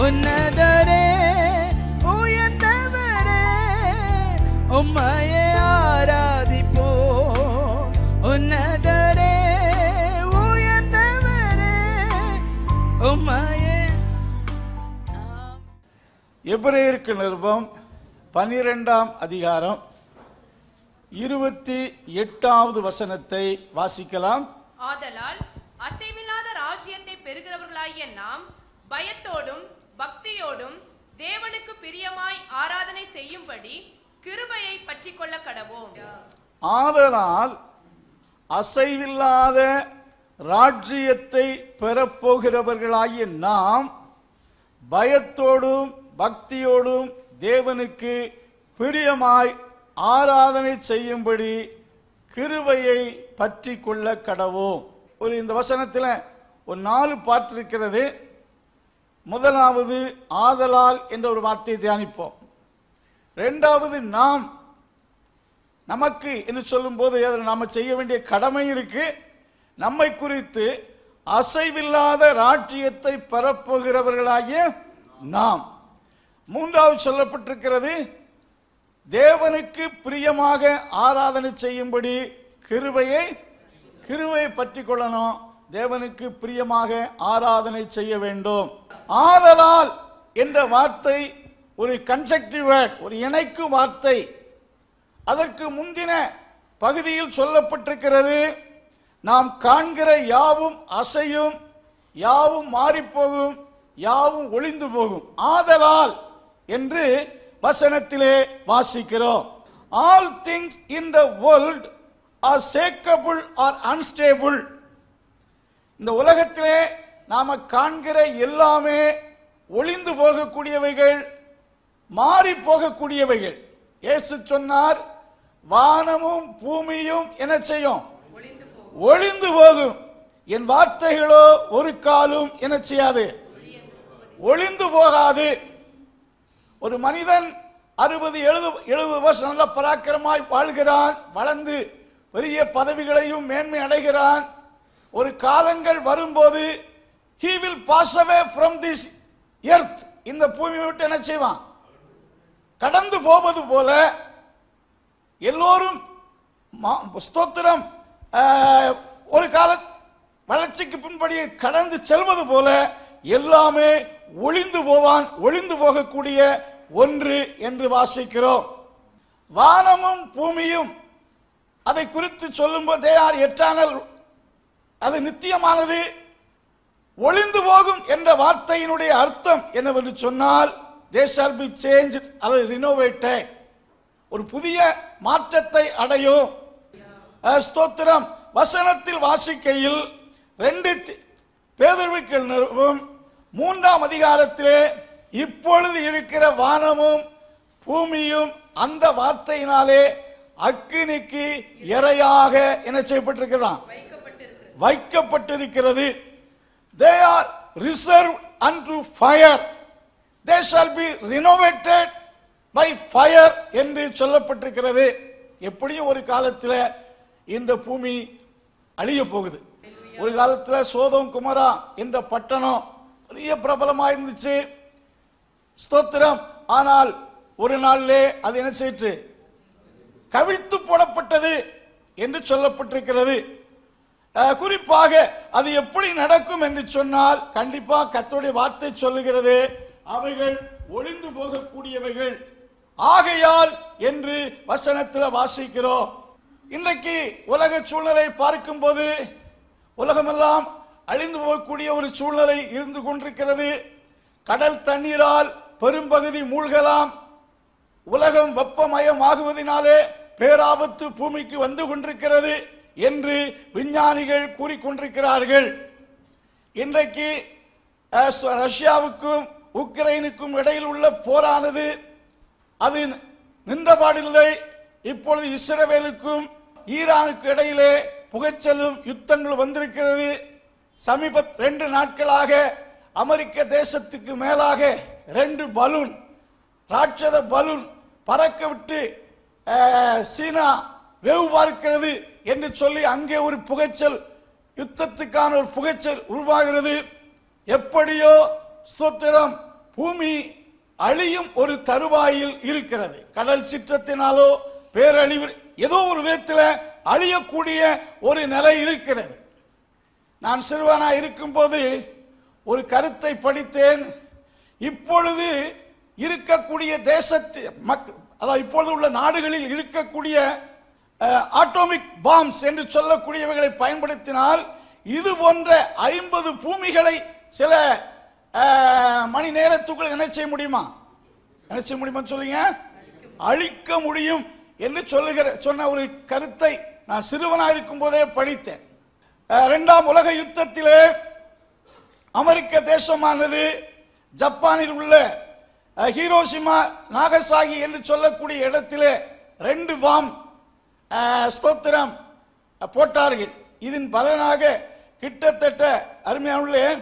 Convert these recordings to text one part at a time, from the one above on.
உன்னதரே உயர்ந்தவரே உம்மையே ஆராதிப்போம். உன்னதரே உயர்ந்தவரே உம்மையே. எபிரேயருக்கு நிருபம் 12ஆம் அதிகாரம் 28வது வசனத்தை வாசிக்கலாம். ஆதலால் அசைவில்லாத ராஜ்யத்தை பெறுகிறவர்களாகிய நாம் பயத்தோடும் பக்தியோடும் தேவனுக்கு பிரியமாய் ஆராதனை செய்யும்படி கிருபையை பற்றிக் கொள்ள கடவோம். ஆதலால் அசைவில்லாத ராஜ்யத்தை பெறப்போகிறவர்களாகிய நாம் பயத்தோடும் பக்தியோடும் தேவனுக்கு பிரியமாய் ஆராதனை செய்யும்படி கிருபையை பற்றி கொள்ள கடவோம். இந்த வசனத்தில் ஒரு 4 பாட்டு இருக்கிறது. முதலாவது ஆதலால் என்ற ஒரு வார்த்தையை தியானிப்போம். இரண்டாவது நாம், நமக்கு என்று சொல்லும் போது நாம செய்ய வேண்டிய கடமை இருக்கு. நம்மை குறித்து அசைவில்லாத ராஜ்யத்தை பெறப்போகிறவர்களாகிய நாம். மூன்றாவது சொல்லப்பட்டிருக்கிறது தேவனுக்கு பிரியமாக ஆராதனை செய்யும்படி கிருபையை பற்றி கொள்ளணும். தேவனுக்கு பிரியமாக ஆராதனை செய்ய வேண்டும். ஆதலால் என்ற வார்த்தை ஒரு கன்ஜெக்டிவ் வேர்ட், ஒரு இணைக்கும் வார்த்தை. அதற்கு முந்தின பகுதியில் சொல்லப்பட்டிருக்கிறது நாம் காண்கிற யாவும் அசையும், யாவும் மாறிப்போகும், யாவும் ஒளிந்து போகும். ஆதலால் என்று வசனத்திலே வாசிக்கிறோம். All things in the world are shakable or unstable. இந்த உலகத்திலே நாம காண்கிற எல்லாமே ஒளிந்து போகக்கூடியவைகள், மாறி போகக்கூடியவைகள். இயேசு சொன்னார் வானமும் பூமியும் என்ன செய்யும்? ஒளிந்து போகும், என் வார்த்தைகளோ ஒரு காலும் என்ன செய்யாது? ஒளிந்து போகாது. ஒரு மனிதன் 60-70 வருஷம் நல்ல பராக்கிரமாய் வாழ்கிறான், வளர்ந்து பெரிய பதவிகளையும் மேன்மை அடைகிறான். ஒரு காலங்கள் வரும்போது he will pass away from this earth, இந்த பூமியை விட்டு என்ன செய்வான்? கடந்து போவது போல எல்லோரும் ஸ்தோத்திரம் ஒரு கால வளர்ச்சிக்கு பின்படி கடந்து செல்வது போல எல்லாமே ஒளிந்து போவான், ஒளிந்து போகக்கூடிய ஒன்று என்று வாசிக்கிறோம். வானமும் பூமியும் அதை குறித்து சொல்லும்போது they are eternal, அது நித்தியமானது. ஒளிந்து போகும் என்ற வார்த்தையினுடைய அர்த்தம் என்னவென்று சொன்னால் they shall be changed அல்லது renovated, ஒரு புதிய மாற்றத்தை அடையும். ஸ்தோத்திரம். வசனத்தில் வாசிக்கையில் 2 பேதுருவுக்கு நிருபம் 3ஆம் அதிகாரத்திலே இப்பொழுது இருக்கிற வானமும் பூமியும் அந்த வார்த்தையினாலே அக்கினிக்கு இரையாக என்ன செய்யப்பட்டிருக்கிறான்? வைக்கப்பட்டிருக்கிறது. They are reserved unto fire, they shall be renovated by fire என்று சொல்லப்பட்டிருக்கிறது. எப்படியும் ஒரு காலத்தில் இந்த பூமி அழிய போகுது. ஒரு காலத்தில் சோதோம் குமரா என்ற பட்டணம் பெரிய பிரபலமாக இருந்துச்சு. ஸ்தோத்திரம். ஆனால் ஒரு நாளிலே அது என்ன செய்து? கவிழ்த்து போடப்பட்டது என்று சொல்லப்பட்டிருக்கிறது. குறிப்பாக அது எப்படி நடக்கும் என்று சொன்னால் கண்டிப்பாக கர்த்தருடைய வார்த்தை சொல்லுகிறது அவைகள் ஒளிந்து போகக்கூடியவைகள் ஆகையால் என்று வசனத்தில் வாசிக்கிறோம். இன்றைக்கு உலக சூழ்நிலை பார்க்கும்போது உலகமெல்லாம் அழிந்து போகக்கூடிய ஒரு சூழ்நிலை இருந்து கொண்டிருக்கிறது. கடல் தண்ணீரால் பெரும்பகுதி மூழ்கலாம். உலகம் வெப்பமயமாகுவதனாலே பேராபத்து பூமிக்கு வந்து கொண்டிருக்கிறது என்று விஞ்ஞானிகள் கூறிக்கொண்டிருக்கிறார்கள். இன்றைக்கு ரஷ்யாவுக்கும் உக்ரைனுக்கும் இடையில் உள்ள போரானது அது நின்றபாடில்லை. இப்பொழுது இஸ்ரவேலுக்கும் ஈரானுக்கு இடையிலே புகைச்சலும் யுத்தங்கள் வந்திருக்கிறது. சமீப 2 நாட்களாக அமெரிக்க தேசத்துக்கு மேலாக 2 பலூன், ராட்சத பலூன் பறக்க விட்டு சீனா வேவு பார்க்கிறது என்று சொல்லி அங்கே ஒரு புகைச்சல், யுத்தத்துக்கான ஒரு புகைச்சல் உருவாகிறது. எப்படியோ ஸ்தோத்திரம், பூமி அழியும் ஒரு தருவாயில் இருக்கிறது. கடல் சீற்றத்தினாலோ பேரழிவு ஏதோ ஒரு விதத்தில் அழியக்கூடிய ஒரு நிலை இருக்கிறது. நான் சிறுவனாக இருக்கும்போது ஒரு கருத்தை படித்தேன். இப்பொழுது இருக்கக்கூடிய தேசத்து அதாவது இப்பொழுது உள்ள நாடுகளில் இருக்கக்கூடிய ஆட்டோமிக் பாம்ஸ் என்று சொல்லக்கூடியவைகளை பயன்படுத்தினால் இது போன்ற 50 பூமிகளை சில மணி நேரத்துக்குள் என்ன செய்ய முடியுமா சொல்லுங்க, அழிக்க முடியும் என்று சொன்ன ஒரு கருத்தை நான் சிறுவனாக இருக்கும் போதே படித்தேன். 2ஆம் உலக யுத்தத்திலே அமெரிக்க தேசமானது ஜப்பானில் உள்ள ஹீரோஷிமா நாகசாகி என்று சொல்லக்கூடிய இடத்திலே 2 பாம் ஸ்தோத்திரம் போட்டார்கள். இதன் பலனாக கிட்டத்தட்ட அருமையான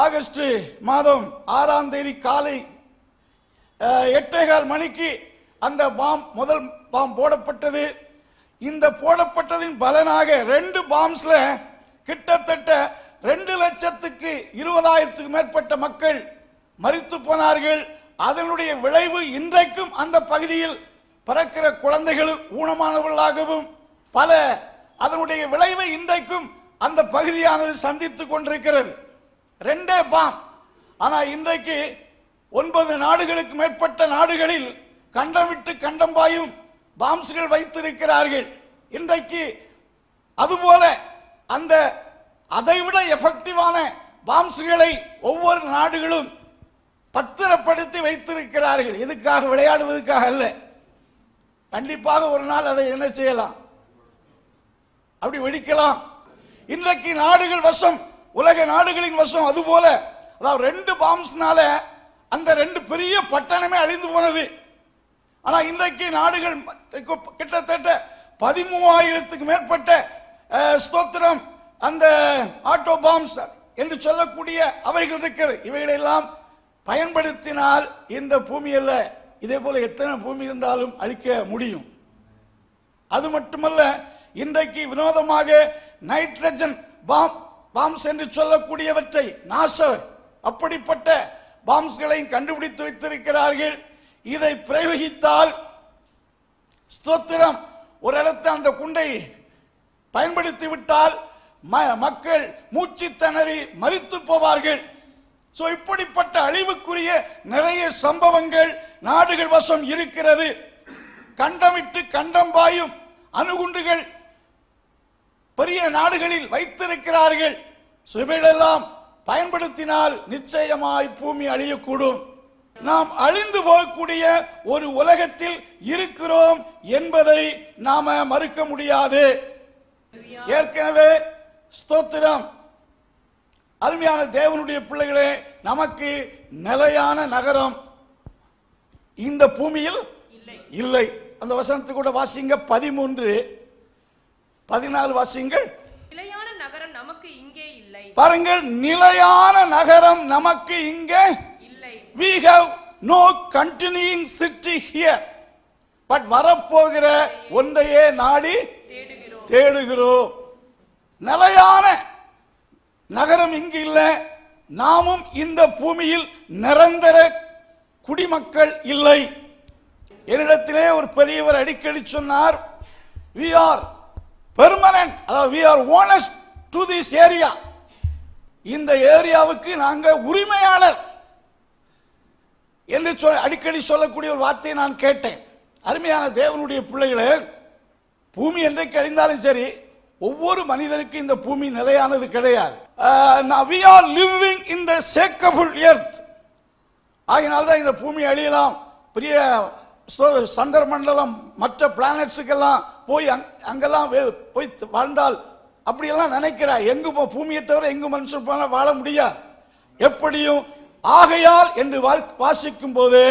ஆகஸ்ட் மாதம் 6ஆம் தேதி காலை 8:15 மணிக்கு அந்த முதல் பாம் போடப்பட்டது. இந்த போடப்பட்டதின் பலனாக 2 பாம்ஸ்ல கிட்டத்தட்ட 2,20,000க்கு மேற்பட்ட மக்கள் மரித்து போனார்கள். அதனுடைய விளைவு இன்றைக்கும் அந்த பகுதியில் பிறக்கிற குழந்தைகள் ஊனமானவர்களாகவும் பல அதனுடைய விளைவை இன்றைக்கும் அந்த பகுதியானது சந்தித்துக் கொண்டிருக்கிறது. 2 பாம். ஆனா இன்றைக்கு 9 நாடுகளுக்கு மேற்பட்ட நாடுகளில் கண்டம் விட்டு கண்டம் பாயும் பாம்ஸ்கள் வைத்திருக்கிறார்கள். இன்றைக்கு அதுபோல அந்த அதைவிட எஃபெக்டிவான பாம்ஸ்களை ஒவ்வொரு நாடுகளும் பத்திரப்படுத்தி வைத்திருக்கிறார்கள். இதுக்காக விளையாடுவதற்காக அல்ல. கண்டிப்பாக ஒரு நாள் அதை என்ன செய்யலாம், அப்படி வெடிக்கலாம். இன்றைக்கு நாடுகள் வசம், உலக நாடுகளின் வசம் அதுபோல. அதாவது 2 பாம்ஸ்னால அந்த 2 பெரிய பட்டணமே அழிந்து போனது. ஆனா இன்றைக்கு நாடுகள் கிட்டத்தட்ட 13,000க்கு மேற்பட்ட ஸ்தோத்திரம் அந்த ஆட்டோ பாம்ஸ் என்று சொல்லக்கூடிய அவைகள் இருக்கிறது. இவைகளெல்லாம் பயன்படுத்தினால் இந்த பூமி அல்ல, இதே போல எத்தனை பூமி இருந்தாலும் அழிக்க முடியும். அது மட்டுமல்ல, இன்றைக்கு வினோதமாக நைட்ரஜன் பாம்ஸ் என்று சொல்லக்கூடியவற்றை நாசா அப்படிப்பட்ட பாம்ஸ்களை கண்டுபிடித்து வைத்திருக்கிறார்கள். இதை பிரயோகித்தால் ஸ்தோத்திரம் ஒரு இடத்தை அந்த குண்டை பயன்படுத்தி விட்டால் மக்கள் மூச்சு திணறி மரித்து போவார்கள். இப்படிப்பட்ட அழிவுக்குரிய நிறைய சம்பவங்கள் நாடுகள் வசம் இருக்கிறது. கண்டமிட்டு கண்டம் பாயும் அணுகுண்டுகள் பெரிய நாடுகளில் வைத்திருக்கிறார்கள். இவைகளெல்லாம் பயன்படுத்தினால் நிச்சயமாய் பூமி அழியக்கூடும். நாம் அழிந்து போகக்கூடிய ஒரு உலகத்தில் இருக்கிறோம் என்பதை நாம மறுக்க முடியாது. ஏற்கனவே ஸ்தோத்திரம் அருமையான தேவனுடைய பிள்ளைகளே, நமக்கு நிலையான நகரம் இந்த பூமியில் இல்லை. அந்த வசனத்தை கூட வாசிங்க. 13-14 வாசிங்கள். நிலையான நகரம் நமக்கு இங்கே இல்லை. பாருங்கள், நிலையான நகரம் நமக்கு இங்கே இல்லை. We have no continuing city here. But வரப்போகிற ஒன்றையே நாடி தேடுகிறோம். நிலையான நகரம் இங்கு இல்லை. நாமும் இந்த பூமியில் நிரந்தர குடிமக்கள் இல்லை. என்னிடத்திலே ஒரு பெரியவர் அடிக்கடி சொன்னார், we are permanent, அதாவது we are owners to this area. இந்த ஏரியாவுக்கு நாங்க உரிமையாளர் என்று அடிக்கடி சொல்லக்கூடிய ஒரு வார்த்தையை நான் கேட்டேன். அருமையான தேவனுடைய பிள்ளைகளே, பூமி என்றைக்கு அழிந்தாலும் சரி, ஒவ்வொரு மனிதனுக்கு இந்த பூமி நிலையானது கிடையாது. we are living in the shakeable earth. ஆகினால்தான் இந்த பூமி அழியலாம். பெரிய சந்திர மண்டலம் மற்ற பிளானட்ஸுக்கெல்லாம் போய் அங்கெல்லாம் போய் வாழ்ந்தால் அப்படியெல்லாம் நினைக்கிறார். எங்கு பூமியை தவிர எங்கு மனுஷன் போன வாழ முடியாது. எப்படியும் ஆகையால் என்று வாசிக்கும் போது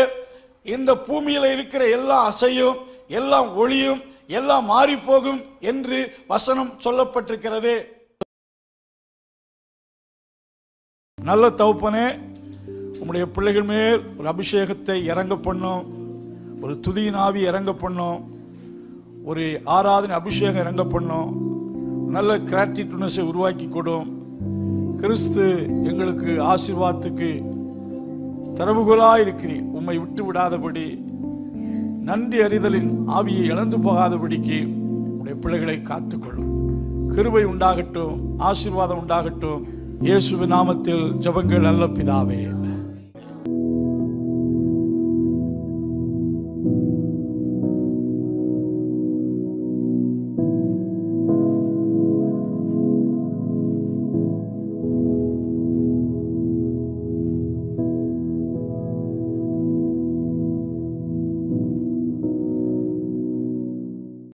இந்த பூமியில இருக்கிற எல்லா அசையும், எல்லாம் ஒளியும், எல்லாம் மாறி போகும் என்று வசனம் சொல்லப்பட்டிருக்கிறது. நல்ல தகப்பனே, உம்முடைய பிள்ளைகள் மேல் ஒரு அபிஷேகத்தை இறங்க பண்ணும், ஒரு துதியின் ஆவி இறங்க பண்ணும், ஒரு ஆராதனை அபிஷேகம் இறங்க பண்ணும், நல்ல கிராட்டிட்யூட்னஸை உருவாக்கி கொடும். கிறிஸ்து எங்களுக்கு ஆசீர்வாதத்துக்கு திறவுகோலாய் இருக்கிறீர். உம்மை விட்டு விடாதபடி, நன்றி அறிதலின் ஆவியை இழந்து போகாதபடிக்கு உடைய பிள்ளைகளை காத்துக்கொள்ளும். கிருபை உண்டாகட்டும், ஆசீர்வாதம் உண்டாகட்டும். இயேசுவின் நாமத்தில் ஜெபங்கள் நல்ல பிதாவே.